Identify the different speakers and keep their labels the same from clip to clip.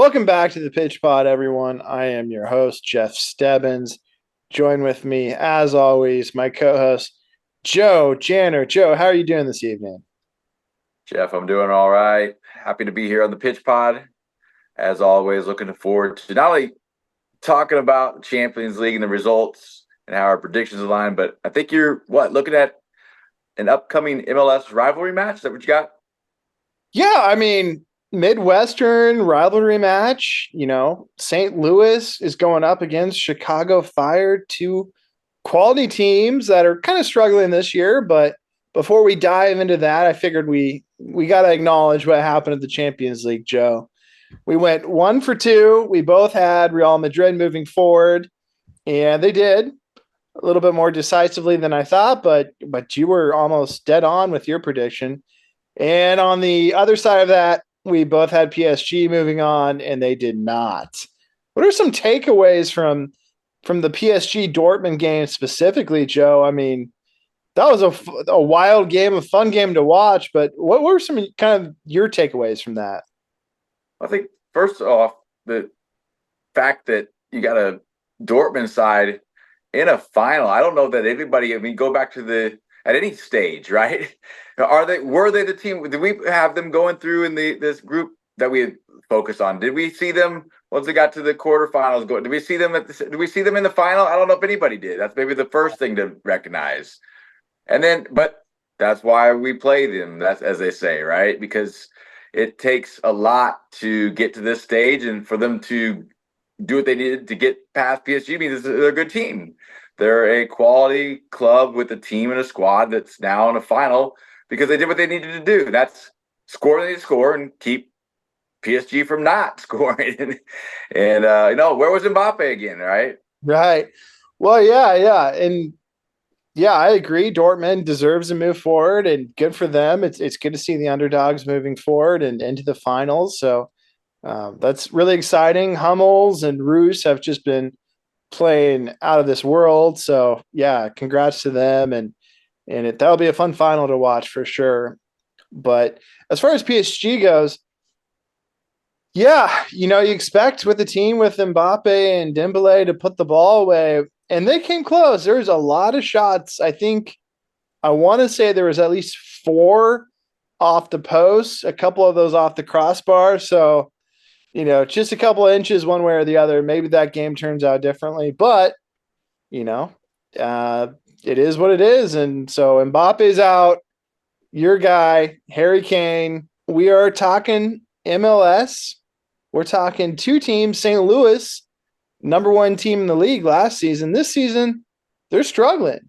Speaker 1: Welcome back to the Pitch Pod, everyone. I am your host, Jeff Stebbins. Join with me, as always, my co-host, Joe Janner. Joe, how are you doing this evening?
Speaker 2: Jeff, I'm doing all right. Happy to be here on the Pitch Pod. As always, looking forward to not only talking about the Champions League and the results and how our predictions align, but I think you're looking at an upcoming MLS rivalry match? Is that what you got?
Speaker 1: Yeah, I mean, Midwestern rivalry match. St. Louis is going up against Chicago Fire, two quality teams that are kind of struggling this year. But before we dive into that, I figured we got to acknowledge what happened at the Champions League, Joe. We went 1 for 2. We both had Real Madrid moving forward, and they did a little bit more decisively than I thought, but you were almost dead on with your prediction. And on the other side of that, we both had PSG moving on, and they did not. What are some takeaways from the PSG Dortmund game specifically, Joe? I mean, that was a wild game, a fun game to watch. But what were some kind of your takeaways from that?
Speaker 2: I think first off, the fact that you got a Dortmund side in a final. I don't know that anybody. I mean, go back to the at any stage, right? Were they the team? Did we have them going through in this group that we had focused on? Did we see them once they got to the quarterfinals? Did we see them did we see them in the final? I don't know if anybody did. That's maybe the first thing to recognize. And then, but that's why we play them. That's as they say, right? Because it takes a lot to get to this stage, and for them to do what they needed to get past PSG means they're a good team. They're a quality club with a team and a squad that's now in a final because they did what they needed to do. That's score when they score and keep PSG from not scoring. And where was Mbappe again, right?
Speaker 1: Right. Well, yeah. And yeah, I agree. Dortmund deserves to move forward, and good for them. It's good to see the underdogs moving forward and into the finals. So that's really exciting. Hummels and Roos have just been playing out of this world. So yeah, congrats to them, and that'll be a fun final to watch for sure. But as far as PSG goes, yeah, you expect with a team with Mbappe and Dembele to put the ball away, and they came close. There was a lot of shots. I want to say there was at least 4 off the post, a couple of those off the crossbar. So, just a couple of inches one way or the other. Maybe that game turns out differently, but you know, uh, it is what it is. And so Mbappe's out. Your guy, Harry Kane. We are talking MLS. We're talking 2 teams. St. Louis, number 1 team in the league last season. This season, they're struggling.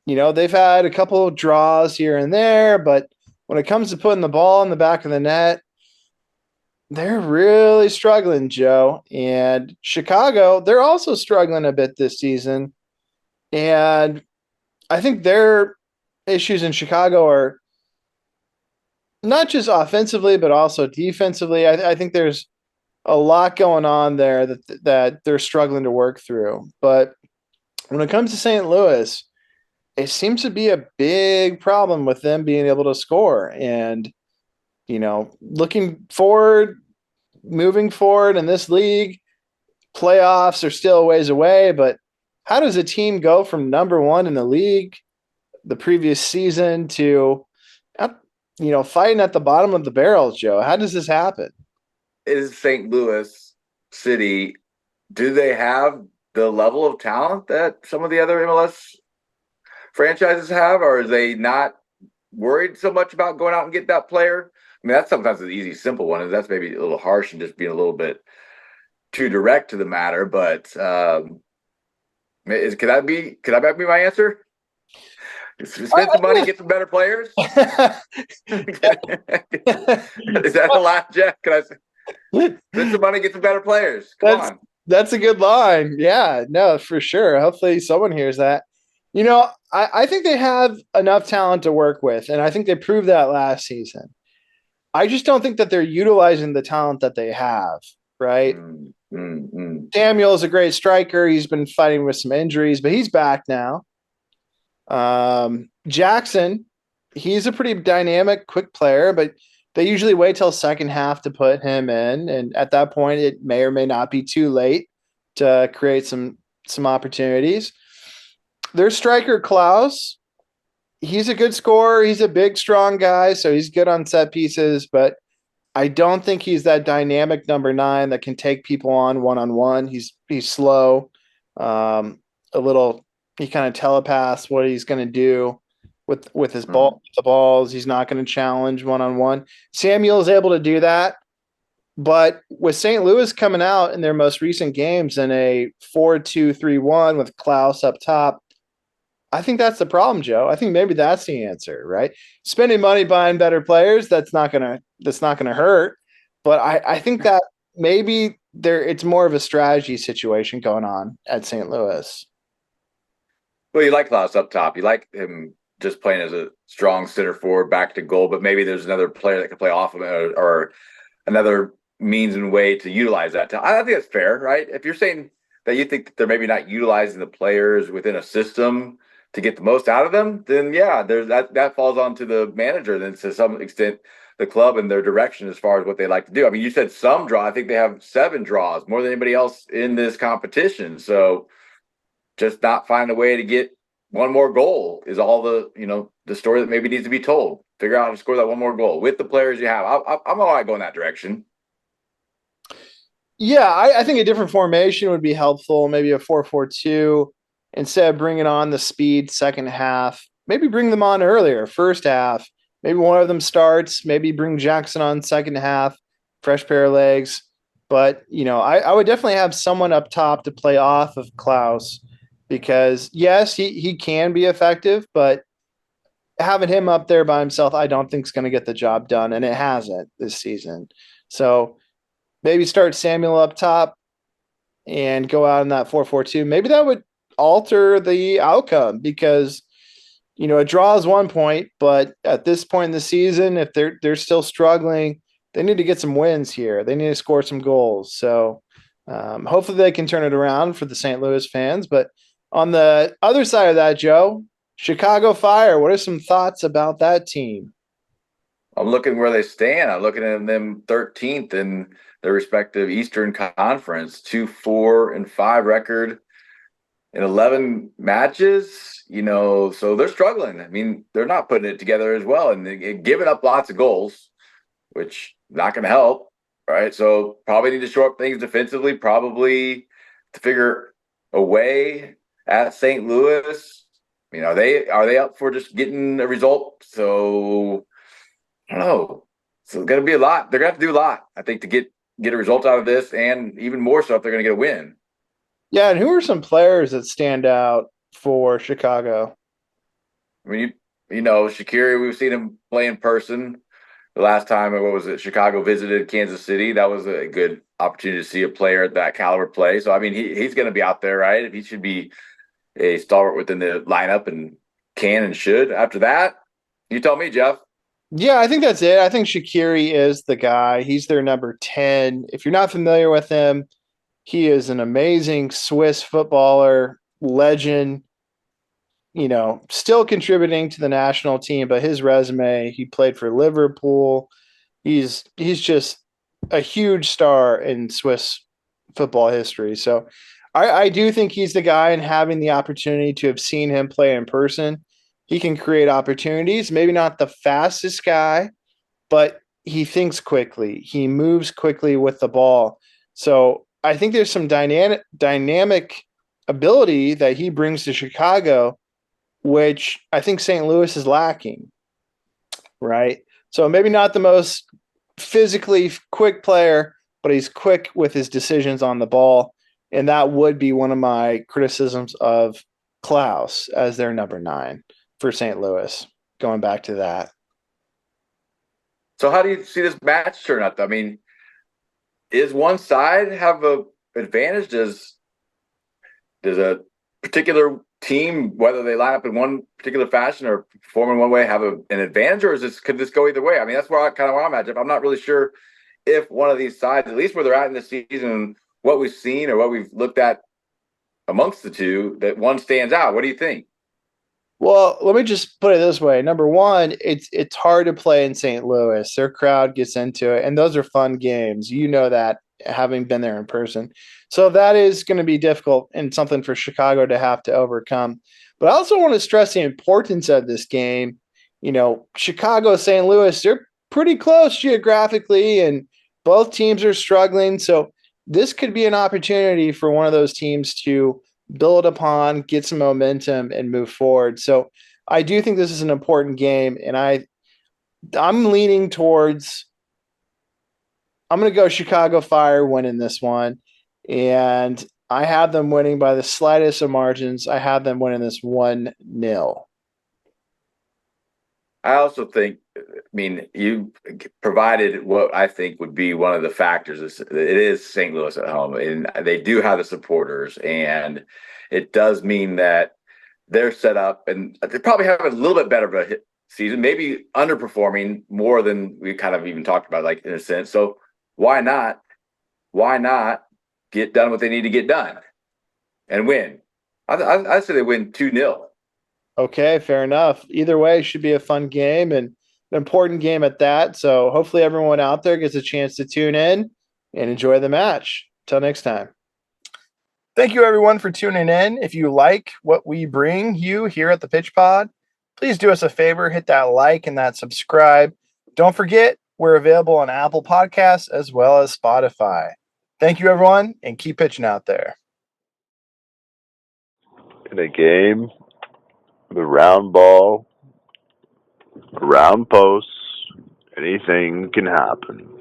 Speaker 1: They've had a couple of draws here and there, but when it comes to putting the ball in the back of the net, they're really struggling, Joe. And Chicago, they're also struggling a bit this season. And I think their issues in Chicago are not just offensively, but also defensively. I think there's a lot going on there that they're struggling to work through. But when it comes to St. Louis, it seems to be a big problem with them being able to score. And, looking forward, moving forward in this league, playoffs are still a ways away, but how does a team go from number 1 in the league the previous season to, fighting at the bottom of the barrel, Joe? How does this happen?
Speaker 2: Is St. Louis City, do they have the level of talent that some of the other MLS franchises have, or are they not worried so much about going out and get that player? I mean, that's sometimes an easy, simple one, and that's maybe a little harsh and just being a little bit too direct to the matter. But could that be my answer? Spend some money, get some better players. Is that a line, Jeff? Can I say, spend some money, get some better players? Come on.
Speaker 1: That's a good line. Yeah, no, for sure. Hopefully someone hears that. I think they have enough talent to work with, and I think they proved that last season. I just don't think that they're utilizing the talent that they have, right? Samuel is a great striker. He's been fighting with some injuries, but he's back now. Jackson, he's a pretty dynamic, quick player, but They usually wait till second half to put him in, and at that point, it may or may not be too late to create some opportunities. Their striker Klaus, he's a good scorer. He's a big, strong guy, so he's good on set pieces, but I don't think he's that dynamic number nine that can take people on one. He's slow, a little. He kind of telepaths what he's going to do with his ball. The balls, he's not going to challenge one one. Samuel is able to do that, but with St. Louis coming out in their most recent games in a 4-2-3-1 with Klaus up top, I think that's the problem, Joe. I think maybe that's the answer, right? Spending money buying better players, that's not gonna hurt. But I think that maybe it's more of a strategy situation going on at St. Louis.
Speaker 2: Well, you like Klaus up top. You like him just playing as a strong center forward back to goal, but maybe there's another player that can play off of it or another means and way to utilize that. I think that's fair, right? If you're saying that you think that they're maybe not utilizing the players within a system to get the most out of them, then yeah, there's that falls onto the manager, then to some extent the club and their direction as far as what they like to do. I mean, you said some draw. I think they have 7 draws, more than anybody else in this competition. So just not find a way to get one more goal is all the story that maybe needs to be told. Figure out how to score that one more goal with the players you have. I'm all right going that direction.
Speaker 1: Yeah, I think a different formation would be helpful. Maybe a 4-4-2 instead of bringing on the speed second half. Maybe bring them on earlier, first half. Maybe one of them starts. Maybe bring Jackson on second half, fresh pair of legs. But I would definitely have someone up top to play off of Klaus because yes, he can be effective, but having him up there by himself, I don't think is going to get the job done, and it hasn't this season. So maybe start Samuel up top and go out in that 4-4-2. Maybe that would alter the outcome because a draw is one point, but at this point in the season, if they're still struggling, they need to get some wins here. They need to score some goals. So hopefully they can turn it around for the St. Louis fans. But on the other side of that, Joe, Chicago Fire, what are some thoughts about that team?
Speaker 2: I'm looking where they stand. I'm looking at them 13th in their respective Eastern Conference, 2-4-5 record in 11 matches. So they're struggling. I mean, they're not putting it together as well, and they're giving up lots of goals, which not going to help, right? So probably need to shore up things defensively, probably to figure a way at St. Louis. Are they up for just getting a result? So I don't know. So it's going to be a lot. They're going to have to do a lot, I think, to get a result out of this, and even more so if they're going to get a win.
Speaker 1: Yeah, and who are some players that stand out for Chicago?
Speaker 2: I mean, Shaqiri, we've seen him play in person. The last time, what was it? Chicago visited Kansas City. That was a good opportunity to see a player at that caliber play. So, I mean, he's going to be out there, right? He should be a stalwart within the lineup and can and should. After that, you tell me, Jeff.
Speaker 1: Yeah, I think that's it. I think Shaqiri is the guy. He's their number 10. If you're not familiar with him, he is an amazing Swiss footballer, legend, still contributing to the national team, but his resume, he played for Liverpool. He's just a huge star in Swiss football history. So I do think he's the guy, and having the opportunity to have seen him play in person, he can create opportunities. Maybe not the fastest guy, but he thinks quickly. He moves quickly with the ball. So I think there's some dynamic ability that he brings to Chicago, which I think St. Louis is lacking, right? So maybe not the most physically quick player, but he's quick with his decisions on the ball. And that would be one of my criticisms of Klaus as their number 9 for St. Louis, going back to that.
Speaker 2: So how do you see this match turn out? I mean, is one side have a advantage? Does a particular team, whether they line up in one particular fashion or perform in one way, have an advantage, or could this go either way? I mean, that's where I'm at, Jeff. I'm not really sure if one of these sides, at least where they're at in the season, what we've seen or what we've looked at amongst the two, that one stands out. What do you think?
Speaker 1: Well, let me just put it this way. Number one, it's hard to play in St. Louis. Their crowd gets into it, and those are fun games. You know that, having been there in person. So that is going to be difficult and something for Chicago to have to overcome. But I also want to stress the importance of this game. You know, Chicago, St. Louis, they're pretty close geographically, and both teams are struggling. So this could be an opportunity for one of those teams to build upon, get some momentum, and move forward. So I do think this is an important game, and I'm leaning towards. I'm going to go Chicago Fire winning this one, and I have them winning by the slightest of margins. I have them winning this 1-0.
Speaker 2: I also think, I mean, you provided what I think would be one of the factors. It is St. Louis at home, and they do have the supporters, and it does mean that they're set up, and they probably have a little bit better of a season, maybe underperforming more than we kind of even talked about, like in a sense. So why not? Why not get done what they need to get done and win? I say they win 2-0.
Speaker 1: Okay, fair enough. Either way, should be a fun game and an important game at that. So hopefully everyone out there gets a chance to tune in and enjoy the match. Till next time. Thank you, everyone, for tuning in. If you like what we bring you here at the Pitch Pod, please do us a favor, hit that like and that subscribe. Don't forget, we're available on Apple Podcasts as well as Spotify. Thank you, everyone, and keep pitching out there.
Speaker 3: In a game, the round ball, round posts, anything can happen.